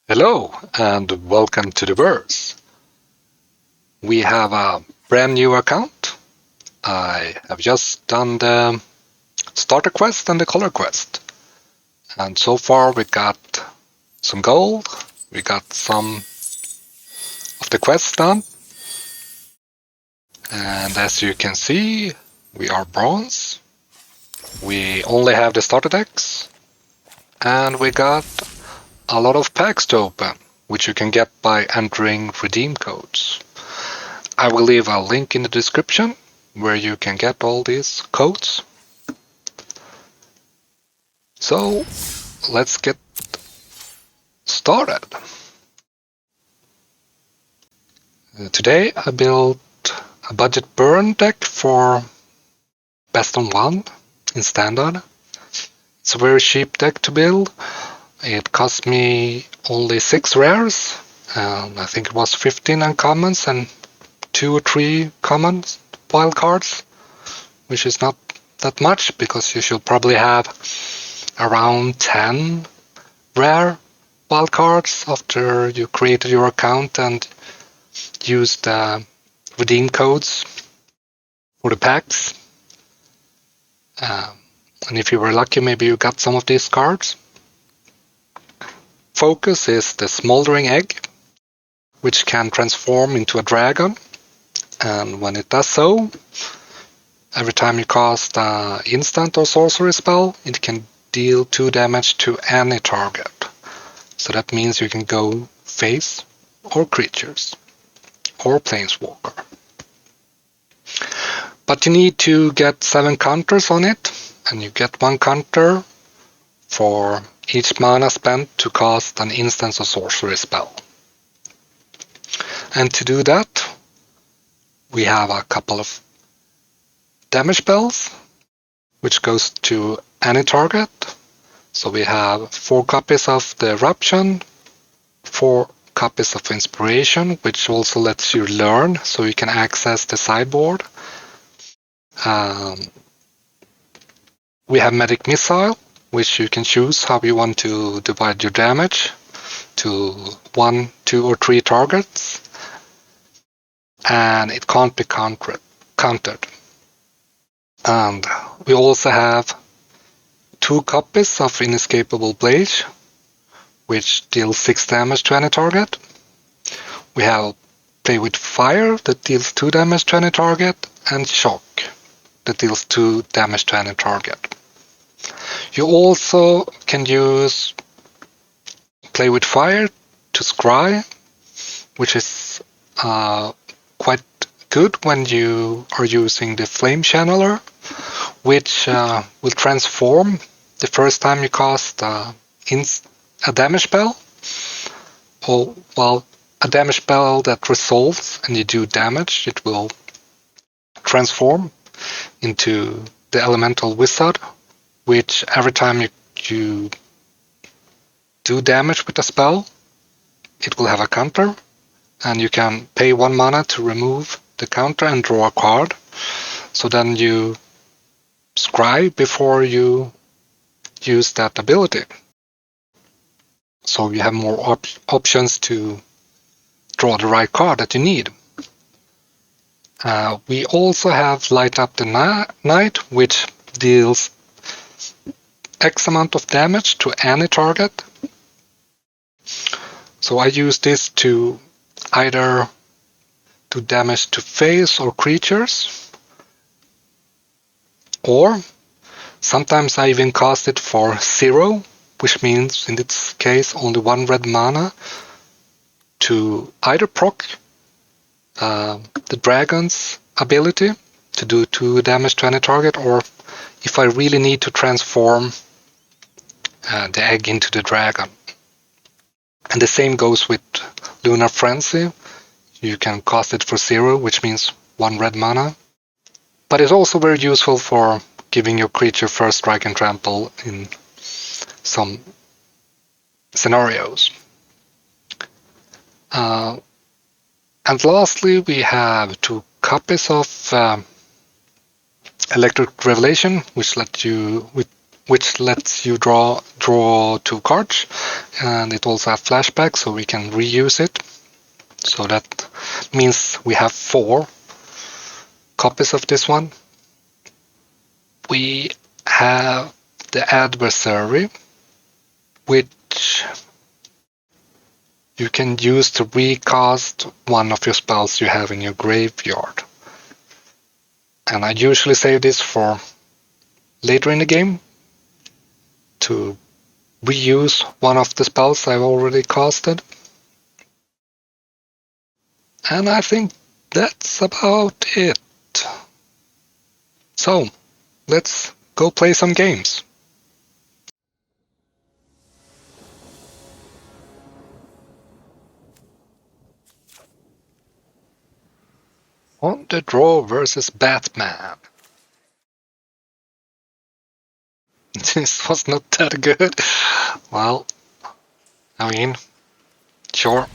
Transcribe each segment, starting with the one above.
Hello and welcome to the verse. We have a brand new account. I have just done the starter quest and the color quest. And so far we got some gold, we got some of the quests done. And as you can see, we are bronze. We only have the starter decks. And we got a lot of packs to open, which you can get by entering redeem codes. I will leave a link in the description where you can get all these codes. So let's get started. Today I built a budget burn deck for best on one in standard. It's a very cheap deck to build. It cost me only 6 rares, and I think it was 15 uncommons and 2 or 3 common wild cards, which is not that much because you should probably have around 10 rare wildcards after you created your account and used the redeem codes for the packs. And if you were lucky, maybe you got some of these cards. Focus is the Smoldering Egg, which can transform into a dragon. And when it does so, every time you cast an instant or sorcery spell, it can deal 2 damage to any target. So that means you can go face or creatures or planeswalker. But you need to get 7 counters on it, and you get 1 counter for each mana spent to cast an instant or sorcery spell. And to do that, we have a couple of damage spells, which goes to any target. So we have 4 copies of the Eruption, 4 copies of Inspiration, which also lets you learn, so you can access the sideboard. We have Medic Missile, which you can choose how you want to divide your damage to 1, 2, or 3 targets. And it can't be countered. And we also have 2 copies of Inescapable Blade, which deals 6 damage to any target. We have Play with Fire that deals 2 damage to any target, and Shock that deals 2 damage to any target. You also can use Play with Fire to scry, which is quite good when you are using the Flame Channeler, which will transform the first time you cast a damage spell, or well, a damage spell that resolves and you do damage. It will transform into the Elemental Wizard, which every time you do damage with a spell, it will have a counter, and you can pay 1 mana to remove the counter and draw a card. So then you scry before you use that ability. So you have more options to draw the right card that you need. We also have Light Up the Night, which deals X amount of damage to any target. So I use this to either do damage to face or creatures, or sometimes I even cast it for 0, which means in this case only 1 red mana, to either proc the dragon's ability to do 2 damage to any target, or if I really need to transform the egg into the dragon. And the same goes with Lunar Frenzy. You can cast it for 0, which means 1 red mana. But it's also very useful for giving your creature first strike and trample in some scenarios. And lastly, we have 2 copies of Electric Revelation, which which lets you draw 2 cards, and it also has flashback, so we can reuse it. So that means we have 4 copies of this one. We have the adversary, which you can use to recast one of your spells you have in your graveyard. And I usually save this for later in the game to reuse one of the spells I've already casted. And I think that's about it. So, let's go play some games. On the Draw versus Batman. This was not that good. Well, I mean, sure.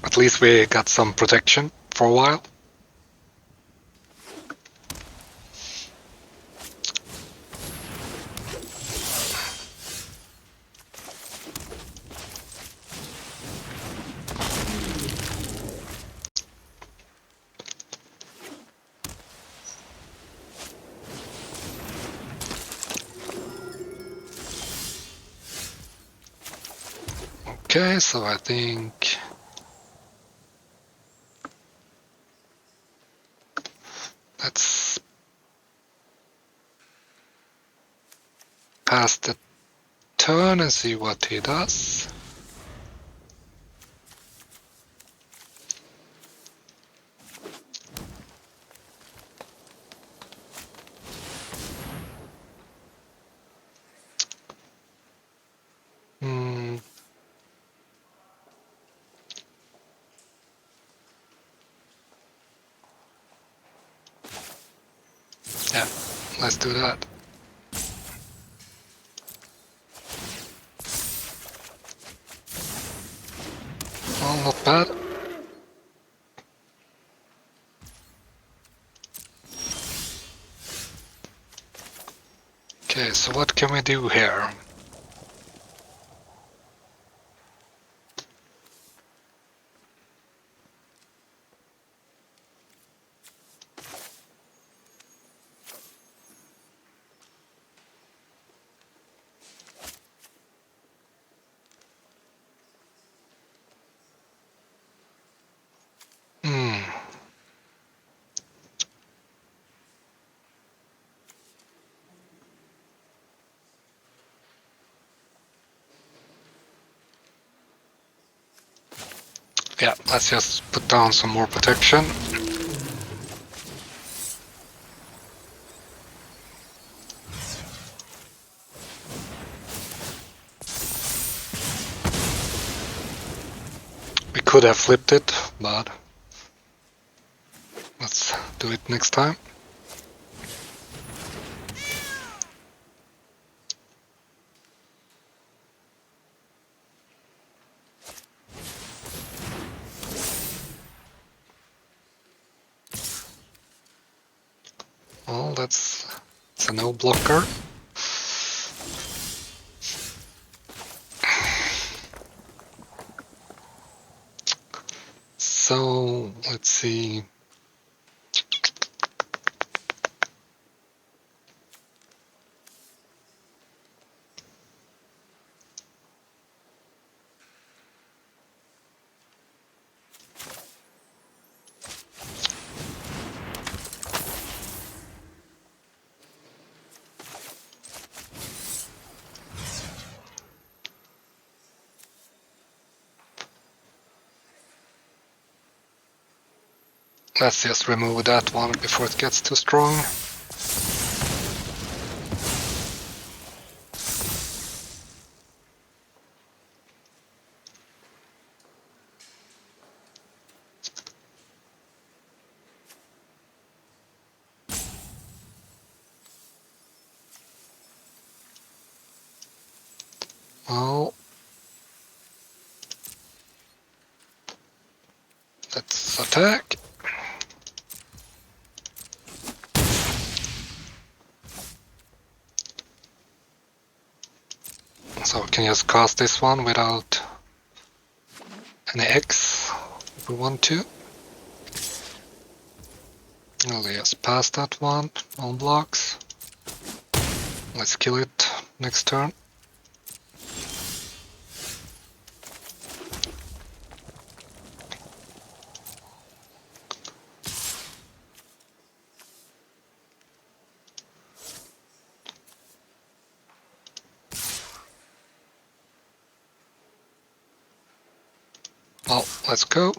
At least we got some protection for a while. Okay, so I think let's pass the turn and see what he does. Yeah, let's do that. Well, not bad. Okay, so what can we do here? Yeah, let's just put down some more protection. We could have flipped it, but let's do it next time. Well, it's a no blocker. So, let's see. Let's just remove that one before it gets too strong. Well, that's a attack. So we can just cast this one without any X if we want to. I'll just pass that one on blocks. Let's kill it next turn. Well, let's go.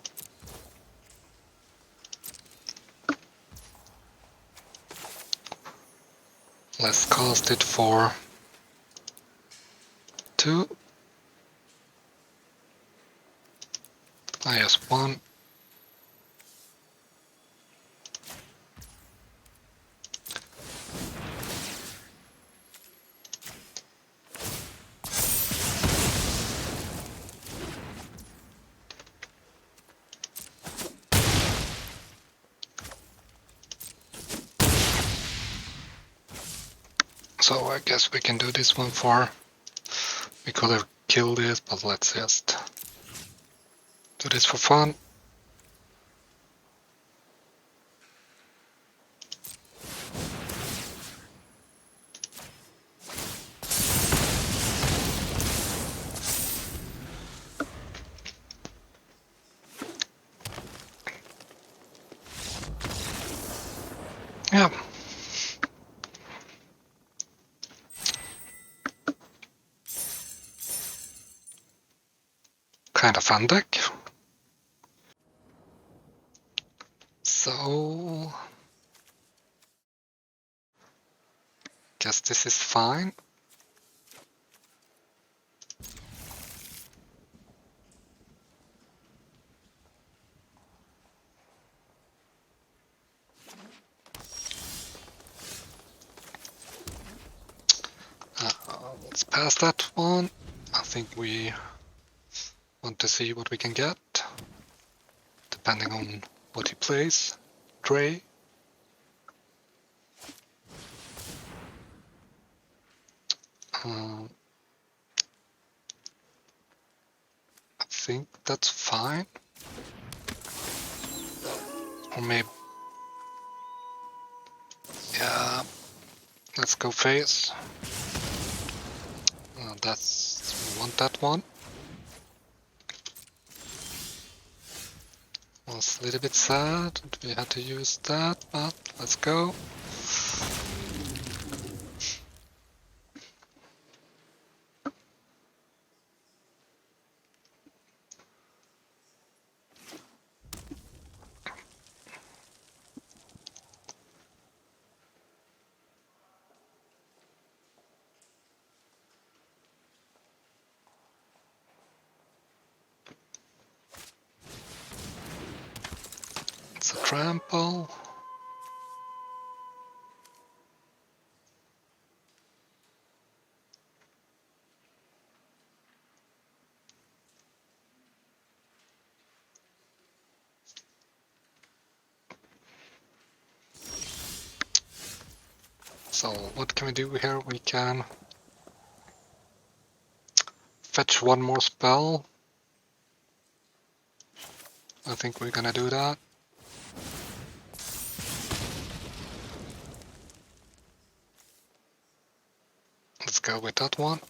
Let's cast it for 2. I just 1. So I guess we can do this one for... We could have killed it, but let's just do this for fun. Yeah. Kind of fun deck. So... Guess this is fine. Let's pass that one. I think we want to see what we can get, depending on what he plays. Dre. I think that's fine. Or maybe... Yeah, let's go face. We want that one. Was a little bit sad that we had to use that, but let's go. It's a trample. So what can we do here? We can fetch one more spell. I think we're gonna do that. Let's go with that one.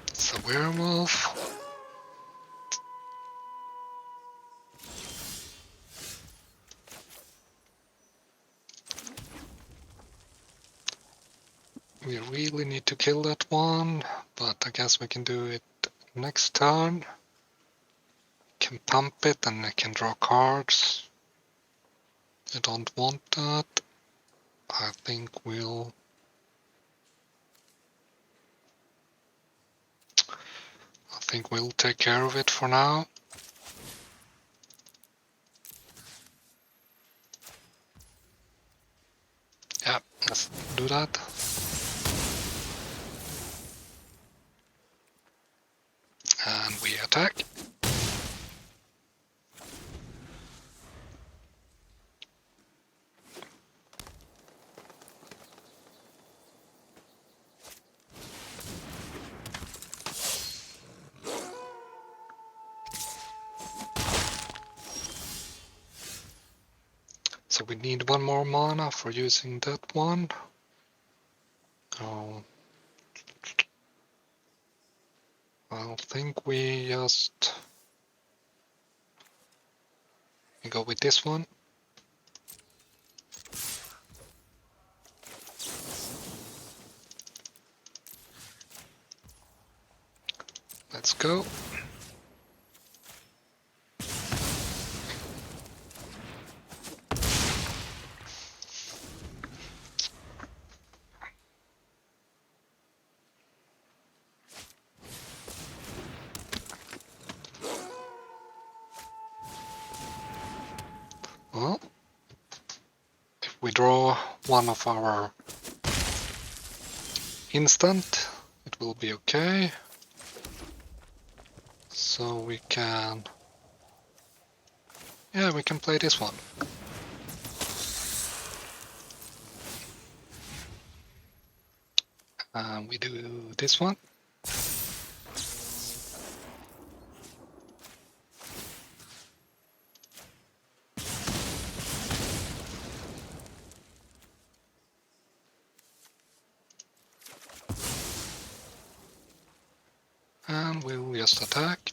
It's a werewolf. We really need to kill that one, but I guess we can do it next turn. Can pump it and I can draw cards. I don't want that. I think we'll... take care of it for now. Yeah, let's do that. attack. So we need one more mana for using that one. Oh, I think we go with this one. Let's go. Well, if we draw one of our instant, it will be okay. So we can play this one. And we do this one. And we'll just attack.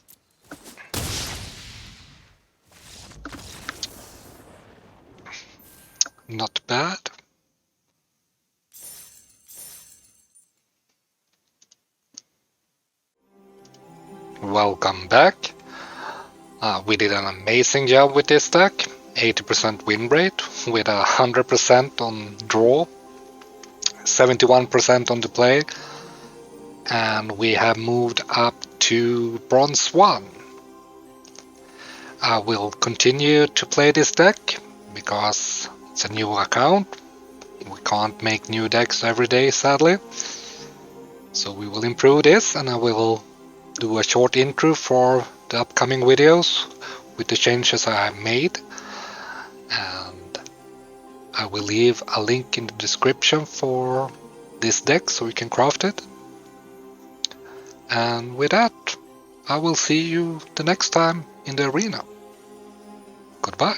Not bad. Welcome back. We did an amazing job with this deck. 80% win rate with 100% on draw, 71% on the play, and we have moved up to Bronze 1. I will continue to play this deck because it's a new account. We can't make new decks every day, sadly. So we will improve this, and I will do a short intro for the upcoming videos with the changes I have made. And I will leave a link in the description for this deck so you can craft it. And with that, I will see you the next time in the arena. Goodbye.